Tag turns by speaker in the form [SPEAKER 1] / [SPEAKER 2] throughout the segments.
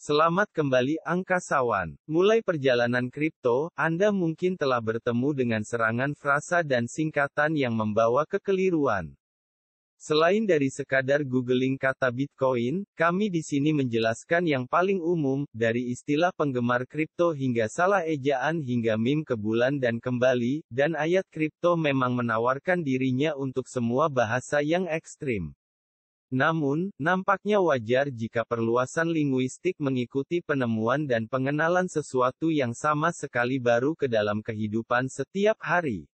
[SPEAKER 1] Selamat kembali angkasawan. Mulai perjalanan kripto, Anda mungkin telah bertemu dengan serangan frasa dan singkatan yang membawa kekeliruan. Selain dari sekadar googling kata Bitcoin, kami di sini menjelaskan yang paling umum, dari istilah penggemar kripto hingga salah ejaan hingga meme ke bulan dan kembali, dan ayat kripto memang menawarkan dirinya untuk semua bahasa yang ekstrim. Namun, nampaknya wajar jika perluasan linguistik mengikuti penemuan dan pengenalan sesuatu yang sama sekali baru ke dalam kehidupan setiap hari.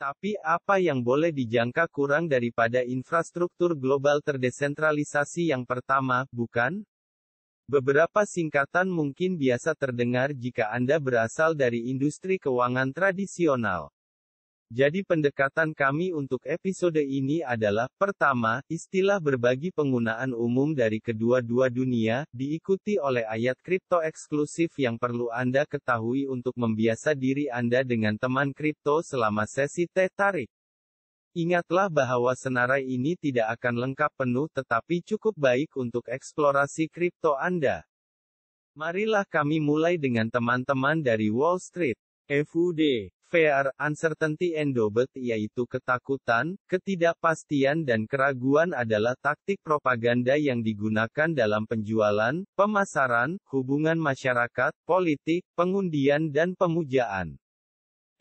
[SPEAKER 1] Tapi, apa yang boleh dijangka kurang daripada infrastruktur global terdesentralisasi yang pertama, bukan? Beberapa singkatan mungkin biasa terdengar jika Anda berasal dari industri keuangan tradisional. Jadi pendekatan kami untuk episode ini adalah, pertama, istilah berbagi penggunaan umum dari kedua-dua dunia, diikuti oleh ayat kripto eksklusif yang perlu Anda ketahui untuk membiasa diri Anda dengan teman kripto selama sesi teh tarik. Ingatlah bahwa senarai ini tidak akan lengkap penuh tetapi cukup baik untuk eksplorasi kripto Anda. Marilah kami mulai dengan teman-teman dari Wall Street. FUD, Fear, Uncertainty and Doubt, yaitu ketakutan, ketidakpastian dan keraguan adalah taktik propaganda yang digunakan dalam penjualan, pemasaran, hubungan masyarakat, politik, pengundian dan pemujaan.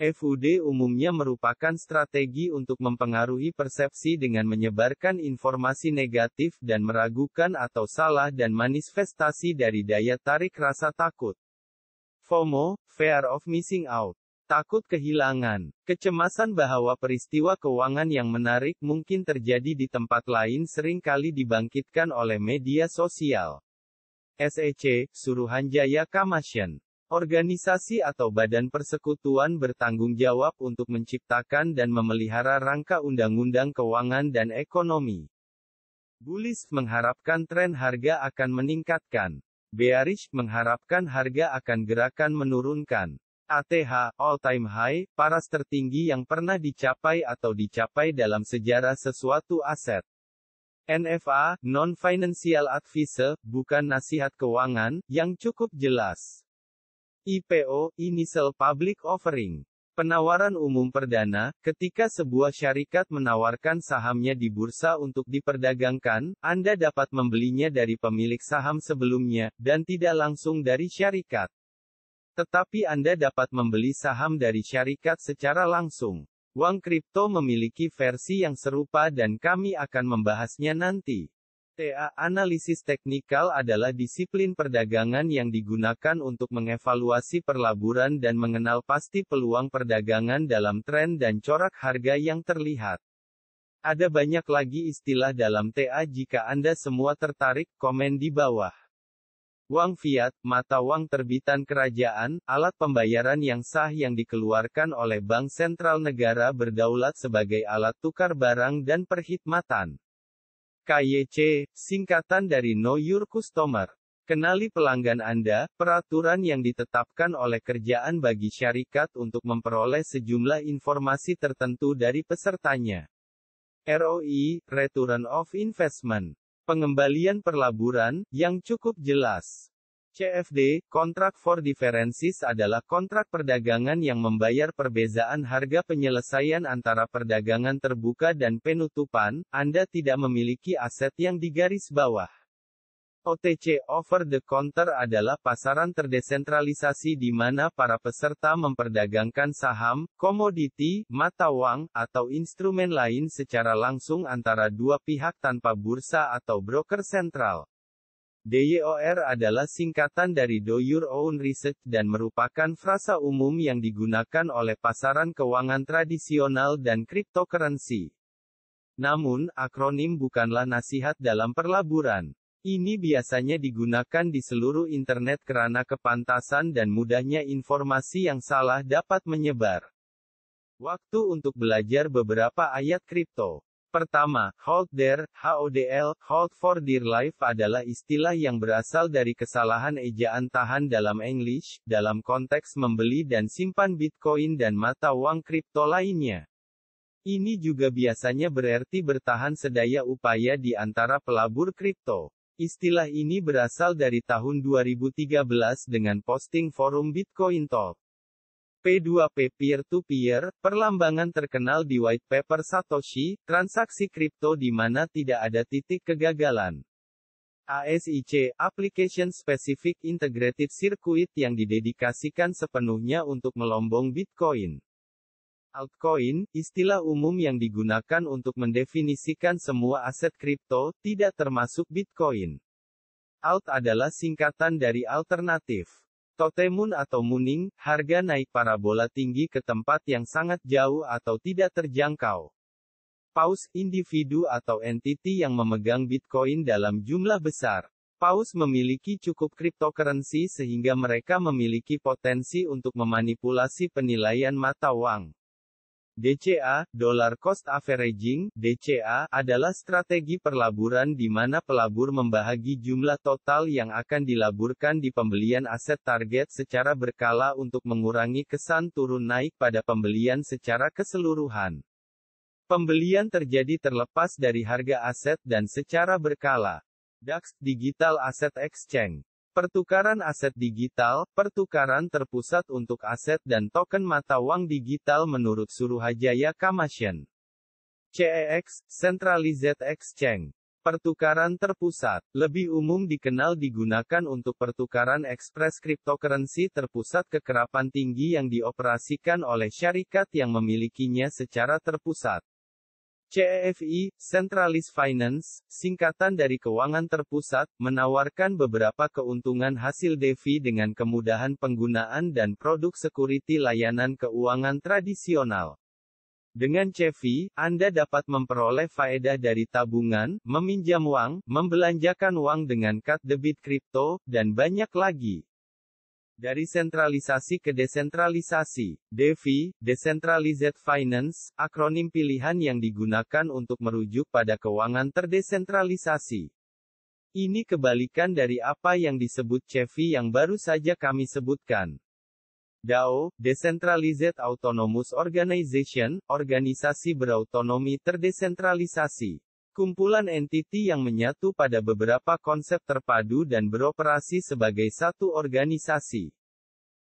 [SPEAKER 1] FUD umumnya merupakan strategi untuk mempengaruhi persepsi dengan menyebarkan informasi negatif dan meragukan atau salah dan manifestasi dari daya tarik rasa takut. FOMO, Fear of Missing Out. Takut kehilangan. Kecemasan bahwa peristiwa keuangan yang menarik mungkin terjadi di tempat lain seringkali dibangkitkan oleh media sosial. SEC, Suruhanjaya Commission. Organisasi atau badan persekutuan bertanggung jawab untuk menciptakan dan memelihara rangka undang-undang keuangan dan ekonomi. Bullish mengharapkan tren harga akan meningkatkan. Bearish mengharapkan harga akan gerakan menurunkan. ATH, all-time high, paras tertinggi yang pernah dicapai atau dicapai dalam sejarah sesuatu aset. NFA, non-financial advisor, bukan nasihat keuangan, yang cukup jelas. IPO, initial public offering. Penawaran umum perdana, ketika sebuah syarikat menawarkan sahamnya di bursa untuk diperdagangkan, Anda dapat membelinya dari pemilik saham sebelumnya, dan tidak langsung dari syarikat. Tetapi Anda dapat membeli saham dari syarikat secara langsung. Uang kripto memiliki versi yang serupa dan kami akan membahasnya nanti. TA, analisis teknikal adalah disiplin perdagangan yang digunakan untuk mengevaluasi perlaburan dan mengenal pasti peluang perdagangan dalam tren dan corak harga yang terlihat. Ada banyak lagi istilah dalam TA jika Anda semua tertarik, komen di bawah. Uang fiat, mata uang terbitan kerajaan, alat pembayaran yang sah yang dikeluarkan oleh bank sentral negara berdaulat sebagai alat tukar barang dan perkhidmatan. KYC, singkatan dari Know Your Customer. Kenali pelanggan Anda, peraturan yang ditetapkan oleh kerjaan bagi syarikat untuk memperoleh sejumlah informasi tertentu dari pesertanya. ROI, Return of Investment. Pengembalian perlaburan, yang cukup jelas. CFD, Contract for Differences adalah kontrak perdagangan yang membayar perbezaan harga penyelesaian antara perdagangan terbuka dan penutupan. Anda tidak memiliki aset yang digaris bawah. OTC, Over the Counter adalah pasaran terdesentralisasi di mana para peserta memperdagangkan saham, komoditi, mata uang, atau instrumen lain secara langsung antara dua pihak tanpa bursa atau broker sentral. DYOR adalah singkatan dari Do Your Own Research dan merupakan frasa umum yang digunakan oleh pasaran keuangan tradisional dan cryptocurrency. Namun, akronim bukanlah nasihat dalam perlaburan. Ini biasanya digunakan di seluruh internet karena kepantasan dan mudahnya informasi yang salah dapat menyebar. Waktu untuk belajar beberapa ayat kripto. Pertama, hold there, HODL, hold for dear life adalah istilah yang berasal dari kesalahan ejaan tahan dalam English, dalam konteks membeli dan simpan Bitcoin dan mata uang kripto lainnya. Ini juga biasanya berarti bertahan sedaya upaya di antara pelabur kripto. Istilah ini berasal dari tahun 2013 dengan posting forum Bitcoin Talk. P2P peer-to-peer, perlambangan terkenal di white paper Satoshi, transaksi kripto di mana tidak ada titik kegagalan. ASIC, Application Specific Integrated Circuit yang didedikasikan sepenuhnya untuk melombong Bitcoin. Altcoin, istilah umum yang digunakan untuk mendefinisikan semua aset kripto, tidak termasuk Bitcoin. Alt adalah singkatan dari alternatif. Totemun atau mooning, harga naik parabola tinggi ke tempat yang sangat jauh atau tidak terjangkau. Paus, individu atau entiti yang memegang Bitcoin dalam jumlah besar. Paus memiliki cukup cryptocurrency sehingga mereka memiliki potensi untuk memanipulasi penilaian mata uang. DCA, Dollar Cost Averaging, DCA, adalah strategi pelaburan di mana pelabur membahagi jumlah total yang akan dilaburkan di pembelian aset target secara berkala untuk mengurangi kesan turun naik pada pembelian secara keseluruhan. Pembelian terjadi terlepas dari harga aset dan secara berkala. DAX, Digital Asset Exchange. Pertukaran aset digital, pertukaran terpusat untuk aset dan token mata uang digital menurut Suruhajaya Commission. CEX, Centralized Exchange. Pertukaran terpusat, lebih umum dikenal digunakan untuk pertukaran ekspres cryptocurrency terpusat kekerapan tinggi yang dioperasikan oleh syarikat yang memilikinya secara terpusat. CEFI, Centralized Finance, singkatan dari keuangan terpusat, menawarkan beberapa keuntungan hasil DeFi dengan kemudahan penggunaan dan produk security layanan keuangan tradisional. Dengan CEFI, Anda dapat memperoleh faedah dari tabungan, meminjam uang, membelanjakan uang dengan kad debit kripto, dan banyak lagi. Dari sentralisasi ke desentralisasi, DeFi, Decentralized Finance, akronim pilihan yang digunakan untuk merujuk pada keuangan terdesentralisasi. Ini kebalikan dari apa yang disebut CeFi yang baru saja kami sebutkan. DAO, Decentralized Autonomous Organization, organisasi berautonomi terdesentralisasi. Kumpulan entiti yang menyatu pada beberapa konsep terpadu dan beroperasi sebagai satu organisasi.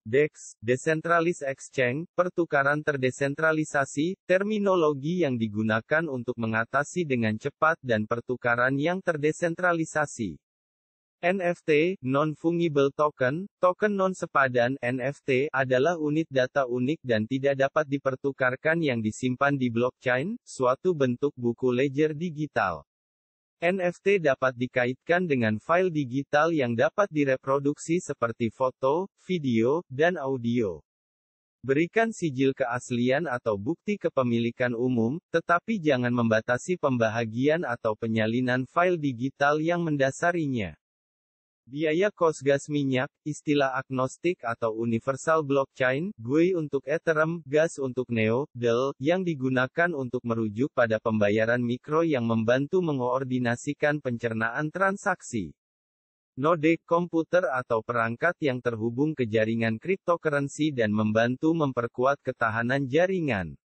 [SPEAKER 1] DEX, Decentralized Exchange, pertukaran terdesentralisasi, terminologi yang digunakan untuk mengatasi dengan cepat dan pertukaran yang terdesentralisasi. NFT, Non-Fungible Token, token non-sepadan, NFT, adalah unit data unik dan tidak dapat dipertukarkan yang disimpan di blockchain, suatu bentuk buku ledger digital. NFT dapat dikaitkan dengan file digital yang dapat direproduksi seperti foto, video, dan audio. Berikan sijil keaslian atau bukti kepemilikan umum, tetapi jangan membatasi pembahagian atau penyalinan file digital yang mendasarinya. Biaya kos gas minyak, istilah agnostik atau universal blockchain, GUI untuk Ethereum, gas untuk Neo, DEL, yang digunakan untuk merujuk pada pembayaran mikro yang membantu mengoordinasikan pencernaan transaksi. Node komputer atau perangkat yang terhubung ke jaringan cryptocurrency dan membantu memperkuat ketahanan jaringan.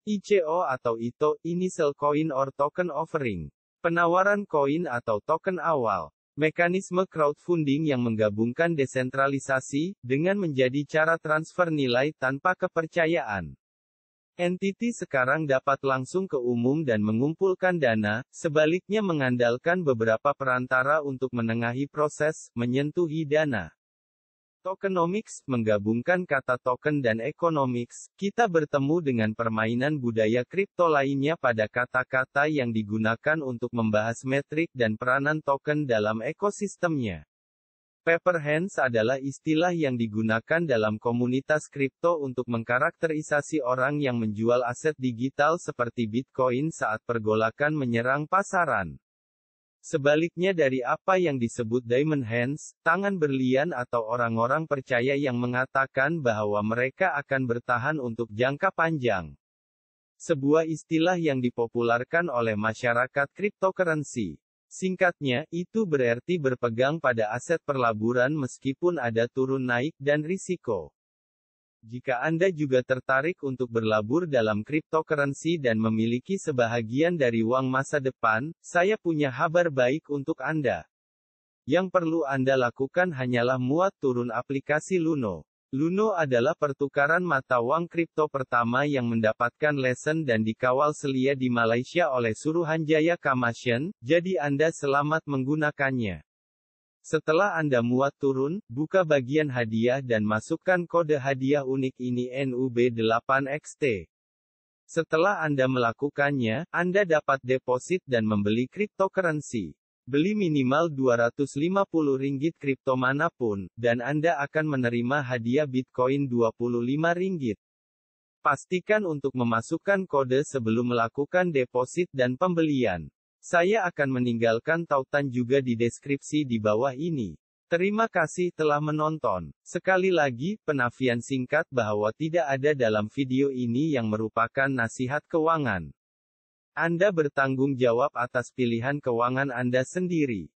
[SPEAKER 1] ICO atau ITO, Initial Coin or Token Offering. Penawaran koin atau token awal. Mekanisme crowdfunding yang menggabungkan desentralisasi, dengan menjadi cara transfer nilai tanpa kepercayaan. Entiti sekarang dapat langsung ke umum dan mengumpulkan dana, sebaliknya mengandalkan beberapa perantara untuk menengahi proses, menyentuhi dana. Tokenomics, menggabungkan kata token dan economics, kita bertemu dengan permainan budaya kripto lainnya pada kata-kata yang digunakan untuk membahas metrik dan peranan token dalam ekosistemnya. Paper hands adalah istilah yang digunakan dalam komunitas kripto untuk mengkarakterisasi orang yang menjual aset digital seperti Bitcoin saat pergolakan menyerang pasaran. Sebaliknya dari apa yang disebut diamond hands, tangan berlian atau orang-orang percaya yang mengatakan bahwa mereka akan bertahan untuk jangka panjang. Sebuah istilah yang dipopulerkan oleh masyarakat cryptocurrency. Singkatnya, itu berarti berpegang pada aset perlaburan meskipun ada turun naik dan risiko. Jika Anda juga tertarik untuk berlabur dalam cryptocurrency dan memiliki sebahagian dari uang masa depan, saya punya kabar baik untuk Anda. Yang perlu Anda lakukan hanyalah muat turun aplikasi Luno. Luno adalah pertukaran mata uang kripto pertama yang mendapatkan lesen dan dikawal selia di Malaysia oleh Suruhanjaya Commission, jadi Anda selamat menggunakannya. Setelah Anda muat turun, buka bagian hadiah dan masukkan kode hadiah unik ini NUB8XT. Setelah Anda melakukannya, Anda dapat deposit dan membeli cryptocurrency. Beli minimal Rp250 kripto manapun, dan Anda akan menerima hadiah Bitcoin Rp25. Pastikan untuk memasukkan kode sebelum melakukan deposit dan pembelian. Saya akan meninggalkan tautan juga di deskripsi di bawah ini. Terima kasih telah menonton. Sekali lagi, penafian singkat bahwa tidak ada dalam video ini yang merupakan nasihat keuangan. Anda bertanggung jawab atas pilihan keuangan Anda sendiri.